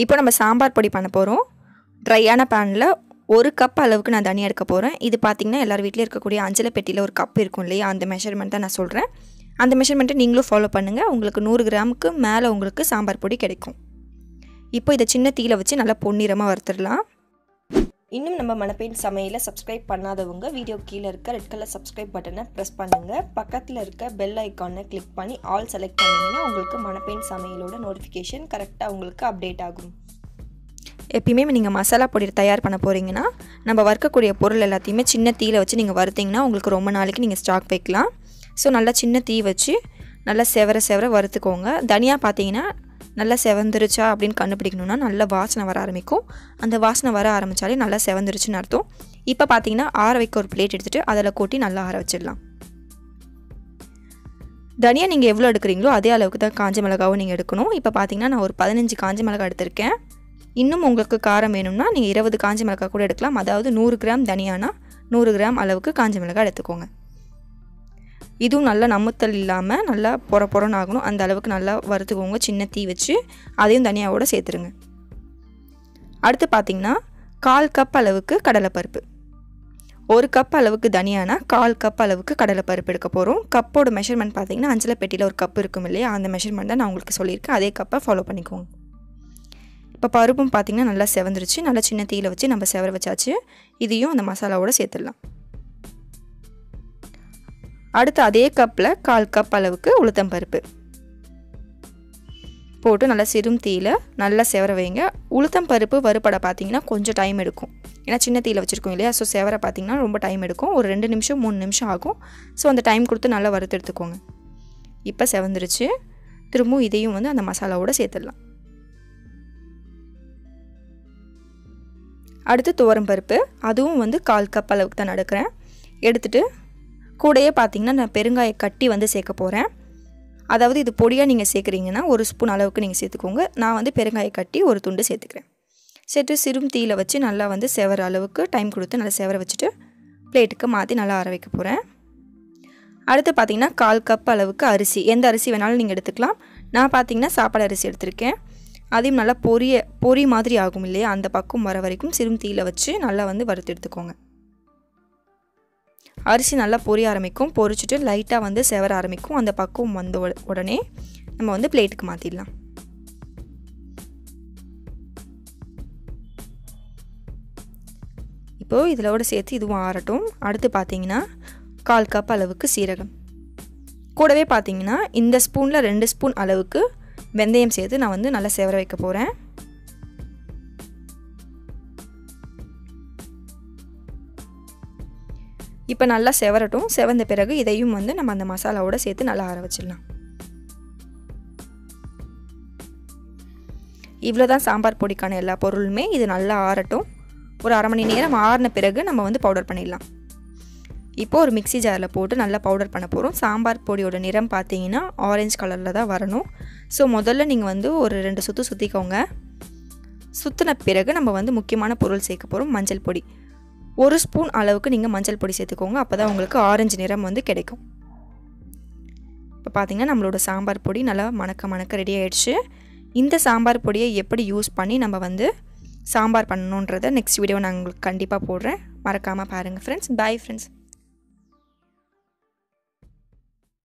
இப்போ நம்ம சாம்பார் பொடி பண்ண போகிறோம். ட்ரையான பேனில் 1 கப் அளவுக்கு நான் தனியாக எடுக்க போகிறேன். இது பார்த்திங்கன்னா எல்லார் வீட்லேயும் இருக்கக்கூடிய அஞ்சலை பெட்டியில் ஒரு கப் இருக்கும் இல்லையா, அந்த மெஷர்மெண்ட் தான் நான் சொல்கிறேன். அந்த மெஷர்மெண்ட்டை நீங்களும் ஃபாலோ பண்ணுங்கள். உங்களுக்கு 100 கிராமுக்கு மேலே உங்களுக்கு சாம்பார் பொடி கிடைக்கும். இப்போ இதை சின்ன தீயில வச்சு நல்லா பொன்னிறமாக வறுத்துடலாம். இன்னும் நம்ம மணப்பெண் சமையலை சப்ஸ்கிரைப் பண்ணாதவங்க வீடியோ கீழே இருக்க ரெட் கலர் சப்ஸ்கிரைப் பட்டனை ப்ரெஸ் பண்ணுங்கள். பக்கத்தில் இருக்க பெல் ஐக்கானை கிளிக் பண்ணி ஆல் செலக்ட் பண்ணிங்கன்னா உங்களுக்கு மணப்பெண் சமையலோட நோட்டிஃபிகேஷன் கரெக்டாக உங்களுக்கு அப்டேட் ஆகும். எப்பயுமே நீங்கள் மசாலா பொடி தயார் பண்ண போகிறீங்கன்னா நம்ம வறுக்கக்கூடிய பொருள் எல்லாத்தையுமே சின்ன தீயில வச்சு நீங்கள் வறுத்திங்கன்னா உங்களுக்கு ரொம்ப நாளைக்கு நீங்கள் ஸ்டாக் வைக்கலாம். ஸோ நல்லா சின்ன தீ வச்சு நல்லா செவர வறுத்துக்கோங்க. தனியாக பார்த்தீங்கன்னா நல்லா செவந்துருச்சா அப்படின்னு கண்டுபிடிக்கணும்னா நல்லா வாசனை வர ஆரம்பிக்கும். அந்த வாசனை வர ஆரம்பித்தாலே நல்லா செவந்துருச்சுன்னு அர்த்தம். இப்போ பார்த்தீங்கன்னா ஆற வைக்க ஒரு பிளேட் எடுத்துகிட்டு அதில் கொட்டி நல்லா ஆற வச்சிடலாம். தனியாக நீங்கள் எவ்வளோ எடுக்கிறீங்களோ அதே அளவுக்கு தான் காஞ்ச மிளகாவும் நீங்கள் எடுக்கணும். இப்போ பார்த்தீங்கன்னா நான் ஒரு 15 காஞ்ச மிளகாய் எடுத்திருக்கேன். இன்னும் உங்களுக்கு காரம் வேணும்னா நீங்கள் 20 காஞ்ச மிளகாய் கூட எடுக்கலாம். அதாவது 100 கிராம் தனியானா 100 கிராம் அளவுக்கு காஞ்ச மிளகாய் எடுத்துக்கோங்க. இதுவும் நல்லா நமுத்தல் இல்லாமல் நல்லா பொறன்னு ஆகணும். அந்த அளவுக்கு நல்லா வறுத்துக்கோங்க சின்ன தீ வச்சு. அதையும் தனியாவோட சேர்த்துருங்க. அடுத்து பார்த்திங்கன்னா 1/4 கப் அளவுக்கு கடலைப்பருப்பு. 1 கப் அளவுக்கு தனியானா 1/4 கப் அளவுக்கு கடலைப்பருப்பு எடுக்க போகிறோம். கப்போட மெஷர்மெண்ட் பார்த்திங்கன்னா அஞ்சலை பெட்டியில் ஒரு கப் இருக்கும் இல்லையா, அந்த மெஷர்மெண்ட் தான் நான் உங்களுக்கு சொல்லியிருக்கேன். அதே கப்பை ஃபாலோ பண்ணிக்கோங்க. இப்போ பருப்பும் பார்த்திங்கன்னா நல்லா செவந்துருச்சு. நல்லா சின்ன தீயில வச்சு நம்ம செவர வச்சாச்சு. இதையும் அந்த மசாலாவோட சேர்த்துடலாம். அடுத்து அதே கப்பில் 1/4 கப் அளவுக்கு உளுத்தம்பருப்பு போட்டு நல்லா சிறும் தீயில நல்லா செவர வைங்க. உளுத்தம்பருப்பு வறுபட பார்த்திங்கன்னா கொஞ்சம் டைம் எடுக்கும். ஏன்னா சின்ன தீயில வச்சுருக்கோம் இல்லையா, ஸோ செவர பார்த்திங்கன்னா ரொம்ப டைம் எடுக்கும். ஒரு 2 நிமிஷம் 3 நிமிஷம் ஆகும். ஸோ அந்த டைம் கொடுத்து நல்லா வறுத்து எடுத்துக்கோங்க. இப்போ செவந்துருச்சு. திரும்பவும் இதையும் வந்து அந்த மசாலாவோட சேர்த்துடலாம். அடுத்து துவரம்பருப்பு, அதுவும் வந்து 1/4 கப் அளவுக்கு தான் எடுக்கிறேன். எடுத்துகிட்டு கூடையே பார்த்திங்கன்னா நான் பெருங்காய கட்டி வந்து சேர்க்க போகிறேன். அதாவது இது பொடியாக நீங்கள் சேர்க்குறீங்கன்னா 1 ஸ்பூன் அளவுக்கு நீங்கள் சேர்த்துக்கோங்க. நான் வந்து பெருங்காய கட்டி ஒரு துண்டு சேர்த்துக்கிறேன். சேர்த்து சிறும் தீயில வச்சு நல்லா வந்து செவர அளவுக்கு டைம் கொடுத்து நல்லா செவர வச்சுட்டு பிளேட்டுக்கு மாற்றி நல்லா ஆற வைக்க போகிறேன். அடுத்து பார்த்திங்கன்னா 1/4 கப் அளவுக்கு அரிசி, எந்த அரிசி வேணாலும் நீங்கள் எடுத்துக்கலாம். நான் பார்த்திங்கன்னா சாப்பாடு அரிசி எடுத்திருக்கேன். அதையும் நல்லா பொரி மாதிரி ஆகும் இல்லையா, அந்த பக்கம் வர வரைக்கும் சிறும் தீயில வச்சு நல்லா வந்து வறுத்து எடுத்துக்கோங்க. அரிசி நல்லா பொரிய ஆரம்பிக்கும். பொரிச்சிட்டு லைட்டாக வந்து செவர ஆரம்பிக்கும். அந்த பக்கம் வந்த உடனே நம்ம வந்து பிளேட்டுக்கு மாற்றிடலாம். இப்போது இதோட சேர்த்து இதுவும் ஆறட்டும். அடுத்து பார்த்திங்கன்னா 1/4 கப் அளவுக்கு சீரகம். கூடவே பார்த்திங்கன்னா இந்த ஸ்பூனில் 2 ஸ்பூன் அளவுக்கு வெந்தயம் சேர்த்து நான் வந்து நல்லா செவர வைக்க போகிறேன். இப்போ நல்லா செவரட்டும். செவந்த பிறகு இதையும் வந்து நம்ம அந்த மசாலாவோட சேர்த்து நல்லா ஆற வச்சிடலாம். இவ்வளோதான் சாம்பார் பொடிக்கான எல்லா பொருளுமே. இது நல்லா ஆறட்டும். ஒரு 1/2 மணி நேரம் ஆறின பிறகு நம்ம வந்து பவுடர் பண்ணிடலாம். இப்போது ஒரு மிக்ஸி ஜாரில் போட்டு நல்லா பவுடர் பண்ண போகிறோம். சாம்பார் பொடியோட நிறம் பார்த்தீங்கன்னா ஆரஞ்சு கலரில் தான் வரணும். ஸோ முதல்ல நீங்கள் வந்து ஒரு 2 சுற்று சுற்றிக்கோங்க. சுற்றின பிறகு நம்ம வந்து முக்கியமான பொருள் சேர்க்க போகிறோம், மஞ்சள் பொடி. 1 ஸ்பூன் அளவுக்கு நீங்கள் மஞ்சள் பொடி சேர்த்துக்கோங்க. அப்போ தான் உங்களுக்கு ஆரஞ்சு நிறம் வந்து கிடைக்கும். இப்போ பார்த்திங்கன்னா நம்மளோட சாம்பார் பொடி நல்லா மணக்க ரெடி ஆகிடுச்சு. இந்த சாம்பார் பொடியை எப்படி யூஸ் பண்ணி நம்ம வந்து சாம்பார் பண்ணணுன்றதை நெக்ஸ்ட் வீடியோ நான் உங்களுக்கு கண்டிப்பாக போடுறேன். மறக்காமல் பாருங்கள் ஃப்ரெண்ட்ஸ். Bye friends.